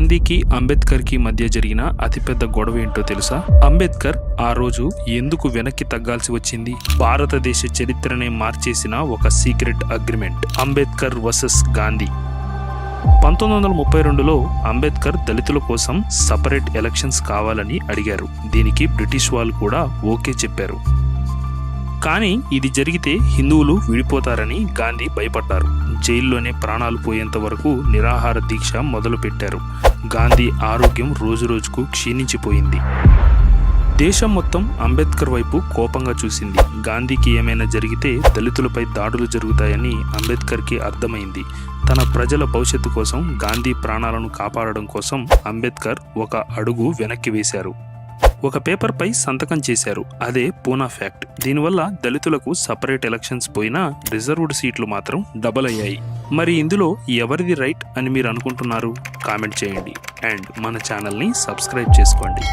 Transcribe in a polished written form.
గాంధీకి అంబేద్కర్కి మధ్య జరిగిన అతిపెద్ద గొడవ ఏంటో తెలుసా? అంబేద్కర్ ఆ రోజు ఎందుకు వెనక్కి తగ్గాల్సి వచ్చింది? భారతదేశ చరిత్రనే మార్చేసిన ఒక secret agreement, Ambedkar versus Gandhi. 1932లో అంబేద్కర్ దళితుల కోసం సపరేట్ ఎలక్షన్స్ కావాలని అడిగారు. దీనికి బ్రిటిష్ వాళ్ళు కూడా ఓకే చెప్పారు. కానీ ఇది జరిగితే హిందువులు విడిపోతారని గాంధీ భయపడ్డారు. జైల్లోనే ప్రాణాలు పోయేంత వరకు నిరాహార దీక్ష మొదలుపెట్టారు. గాంధీ ఆరోగ్యం రోజురోజుకు క్షీణించిపోయింది. దేశం మొత్తం అంబేద్కర్ వైపు కోపంగా చూసింది. గాంధీకి ఏమైనా జరిగితే దళితులపై దాడులు జరుగుతాయని అంబేద్కర్కి అర్థమైంది. తన ప్రజల భవిష్యత్తు కోసం, గాంధీ ప్రాణాలను కాపాడడం కోసం అంబేద్కర్ ఒక అడుగు వెనక్కి వేశారు. ఒక పేపర్పై సంతకం చేశారు. అదే పూనా ఫ్యాక్ట్. దీనివల్ల దళితులకు సపరేట్ ఎలక్షన్స్ పోయినా రిజర్వ్డ్ సీట్లు మాత్రం డబల్ అయ్యాయి. మరి ఇందులో ఎవరిది రైట్ అని మీరు అనుకుంటున్నారు? కామెంట్ చేయండి అండ్ మన ఛానల్ని సబ్స్క్రైబ్ చేసుకోండి.